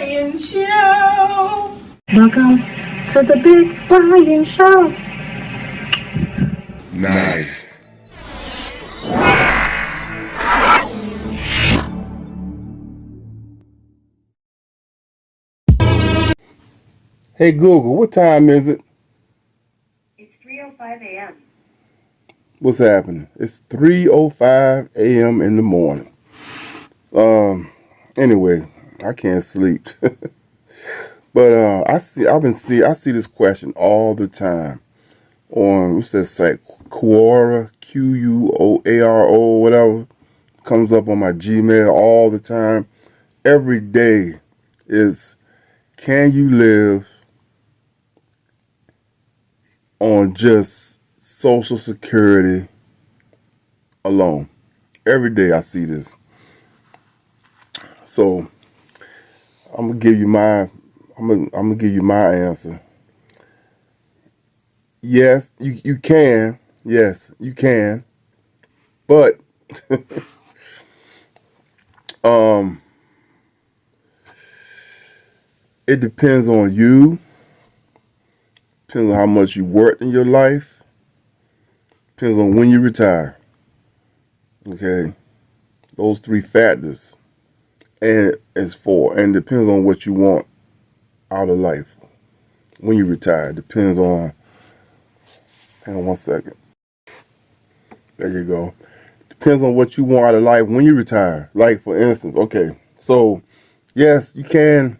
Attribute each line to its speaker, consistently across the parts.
Speaker 1: Brian Show.
Speaker 2: Welcome to the Big Brian Show.
Speaker 3: Nice. Hey Google, what time is it?
Speaker 4: It's 3:05 a.m.
Speaker 3: What's happening? It's 3:05 a.m. in the morning. Anyway, I can't sleep. But I see this question all the time on what's that site? Quora, Quoaro, whatever. Comes up on my Gmail all the time. Every day is, can you live on just Social Security alone? Every day I see this. So I'm gonna give you my answer. Yes, you can. Yes, you can. But it depends on you. Depends on how much you worked in your life. Depends on when you retire. Okay? Those three factors. And depends on what you want out of life when you retire. Depends on, hang on one second. There you go. Depends on what you want out of life when you retire. Like, for instance, okay, so yes, you can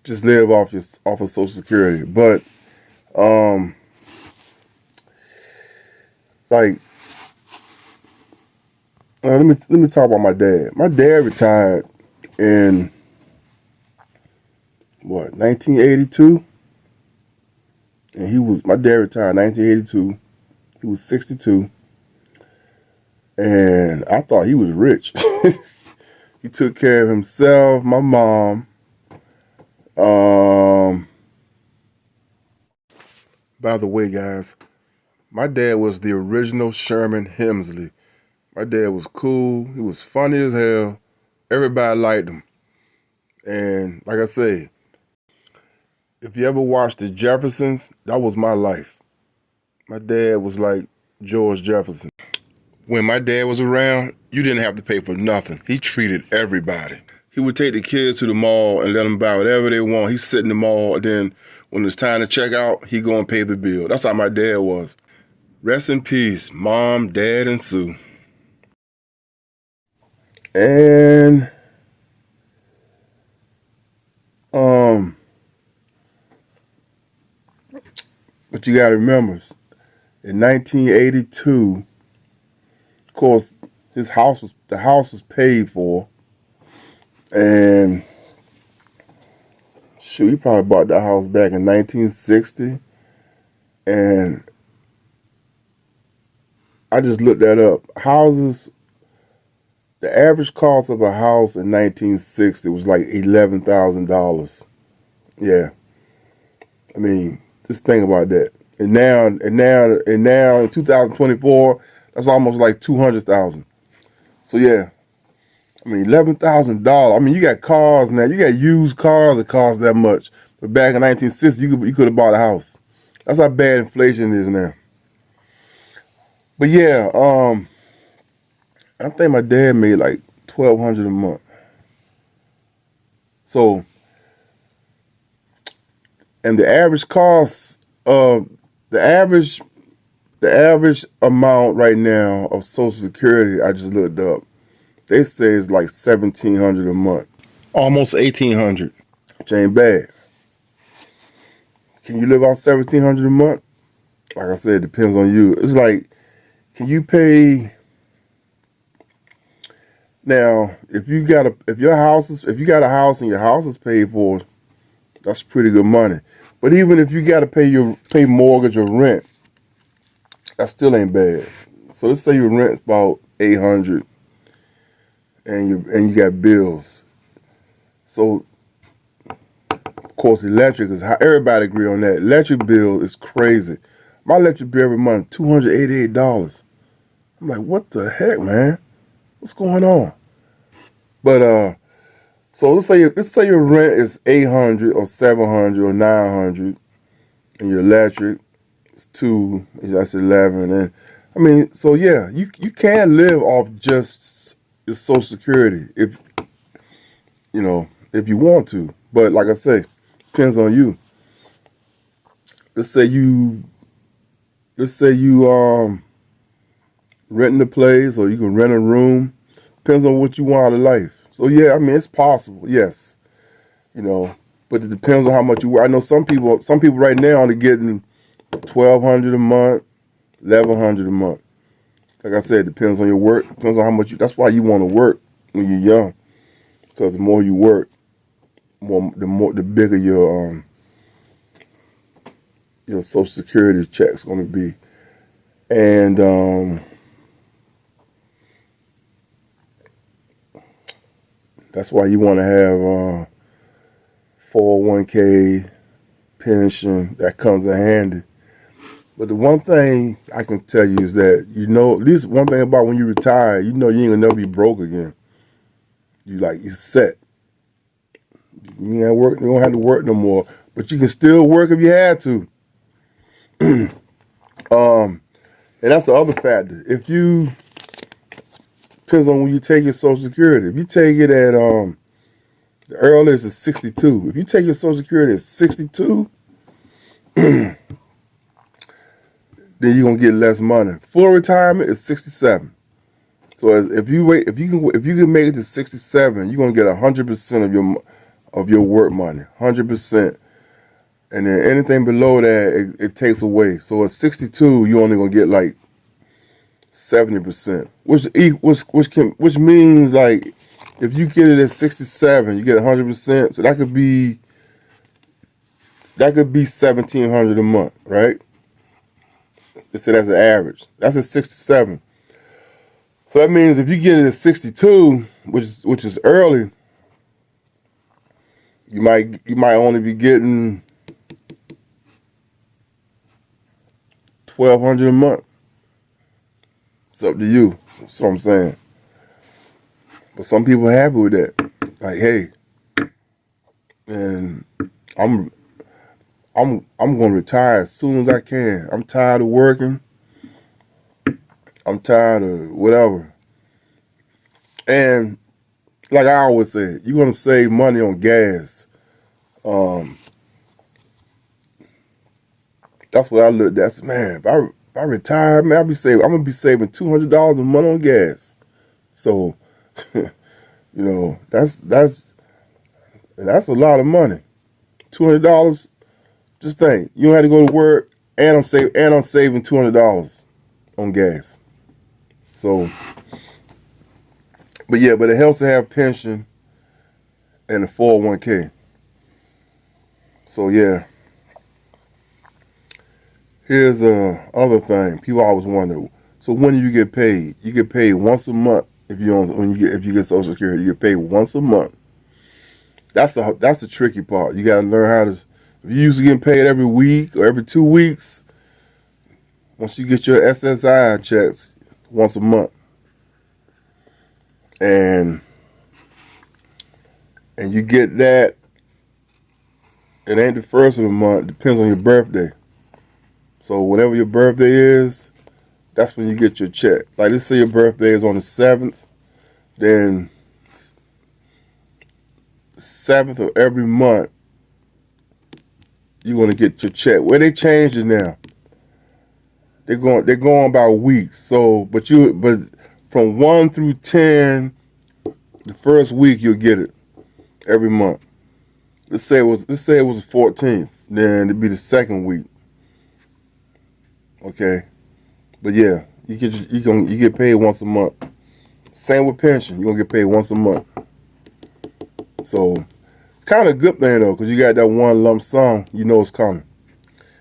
Speaker 3: just live off of Social Security, but like, let me talk about my dad. My dad retired in 1982, and my dad retired in 1982. He was 62, and I thought he was rich. He took care of himself, my mom. By the way, guys, my dad was the original Sherman Hemsley. My dad was cool. He was funny as hell. Everybody liked him. And like I say, if you ever watched The Jeffersons, that was my life. My dad was like George Jefferson. When my dad was around, you didn't have to pay for nothing. He treated everybody. He would take the kids to the mall and let them buy whatever they want. He'd sit in the mall, and then when it's time to check out, he'd go and pay the bill. That's how my dad was. Rest in peace, Mom, Dad, and Sue. And but you gotta remember, in 1982, of course, the house was paid for, and shoot, he probably bought that house back in 1960, and I just looked that up. The average cost of a house in 1960 was like $11,000. Yeah, I mean, just think about that. And now in 2024, that's almost like $200,000. So yeah, I mean $11,000. I mean, you got cars now. You got used cars that cost that much. But back in 1960, you could have bought a house. That's how bad inflation is now. But yeah, I think my dad made like $1,200 a month. So, and the average cost of the average amount right now of Social Security, I just looked up. They say it's like $1,700 a month, almost $1,800, which ain't bad. Can you live off $1,700 a month? Like I said, it depends on you. It's like, can you pay? Now, if you got a house and your house is paid for, that's pretty good money. But even if you got to pay mortgage or rent, that still ain't bad. So let's say your rent's about $800, and you got bills. So of course, electric is high. Everybody agree on that. Electric bill is crazy. My electric bill every month, $288. I'm like, what the heck, man? What's going on? But So let's say your rent is 800 or 700 or 900, and your electric is 2. That's 11. And I mean, so yeah, you can live off just your Social Security if if you want to. But like I say, depends on you. Let's say you renting a place, or you can rent a room. Depends on what you want out of life. So yeah, I mean, it's possible, yes. But it depends on how much you work. I know some people right now are getting 1,200 a month, 1,100 a month. Like I said, it depends on your work. Depends on how much that's why you want to work when you're young, because the more you work, the bigger your Social Security check's going to be. And that's why you want to have 401k, pension, that comes in handy. But the one thing I can tell you is that, at least one thing about when you retire, you ain't gonna never be broke again. You're set. You ain't work, you don't have to work no more. But you can still work if you had to. And that's the other factor. Depends on when you take your Social Security. If you take it at the earliest is 62. If you take your Social Security at 62, then you're gonna get less money. Full retirement is 67. So if you can make it to 67, you're gonna get 100% of your work money, 100%. And then anything below that, it takes away. So at 62, you're only gonna get like 70%, which means like if you get it at 67, you get 100%. So that could be 1,700 a month, right? They say that's an average. That's at 67. So that means if you get it at 62, which is early, you might only be getting 1,200 a month. It's up to you. That's what I'm saying. But some people are happy with that. Like, hey, and I'm gonna retire as soon as I can. I'm tired of working. I'm tired of whatever. And like I always say, you're gonna save money on gas. That's what I looked at. Man, if I retire, man, I'm gonna be saving $200 a month on gas. So, that's a lot of money. $200. Just think, you don't have to go to work, and I'm saving $200 on gas. So, but it helps to have pension and a 401k. So yeah. Here's other thing. People always wonder. So when do you get paid? You get paid once a month if you get Social Security. You get paid once a month. That's the tricky part. You gotta learn how to. If you usually getting paid every week or every 2 weeks, once you get your SSI checks once a month, and you get that, it ain't the first of the month. It depends on your birthday. So whenever your birthday is, that's when you get your check. Like, let's say your birthday is on the 7th, then 7th of every month, you're gonna get your check. Well, they changed it now. They're going by weeks. So, but from 1 through 10, the first week you'll get it every month. Let's say it was the 14th, then it'd be the second week. Okay, but yeah, you get paid once a month. Same with pension, you're gonna get paid once a month. So it's kind of a good thing though, because you got that one lump sum, it's coming.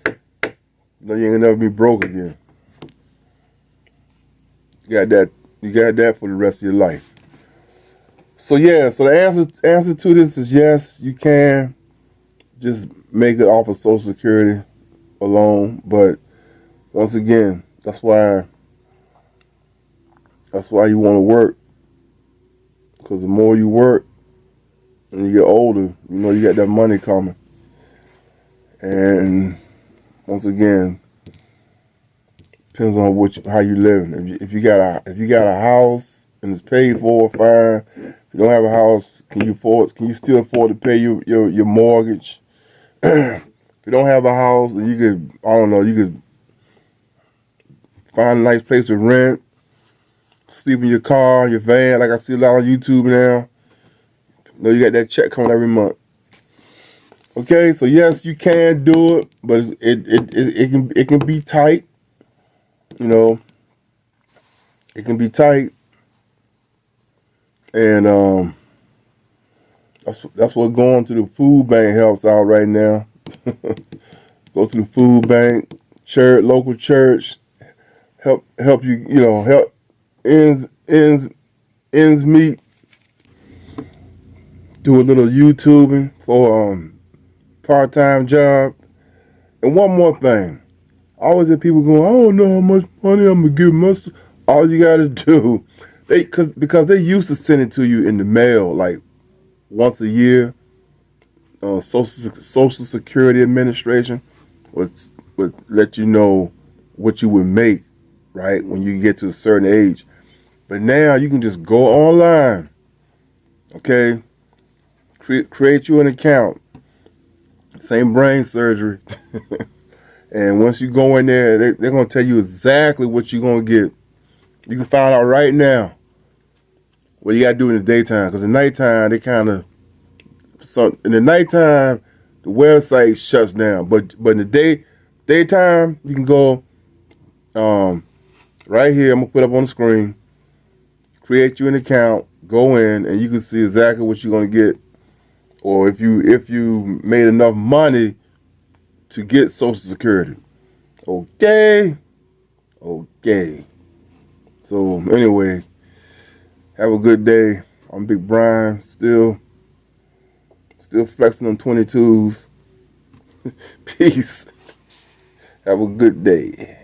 Speaker 3: You ain't gonna never be broke again. You got that for the rest of your life. So yeah, so the answer to this is yes, you can just make it off of Social Security alone, but once again, that's why you want to work, because the more you work, when you get older, you know you got that money coming. And once again, depends on how you living. If you got a house and it's paid for, fine. If you don't have a house, can you still afford to pay your mortgage? If you don't have a house, then you could find a nice place to rent, sleep in your car, your van, like I see a lot on YouTube now. You know, you got that check coming every month. Okay, so yes, you can do it, but it can be tight. You know, it can be tight, and that's what going to the food bank helps out right now. Go to the food bank, local church, help you, help ends meet. Do a little YouTubing for part-time job. And one more thing. I always hear people going, I don't know how much money I'm going to give myself. All you got to do, because they used to send it to you in the mail like once a year. Social Security Administration would let you know what you would make, right, when you get to a certain age. But now you can just go online, okay, create you an account, same brain surgery. And once you go in there, they're going to tell you exactly what you're going to get. You can find out right now what you got to do in the daytime. Because in the nighttime, in the nighttime, the website shuts down. But in the daytime, you can go right here. I'm going to put up on the screen. Create you an account. Go in, and you can see exactly what you're going to get. Or if you made enough money to get Social Security. Okay. So anyway, have a good day. I'm Big Brian, still flexing on 22s. Peace. Have a good day.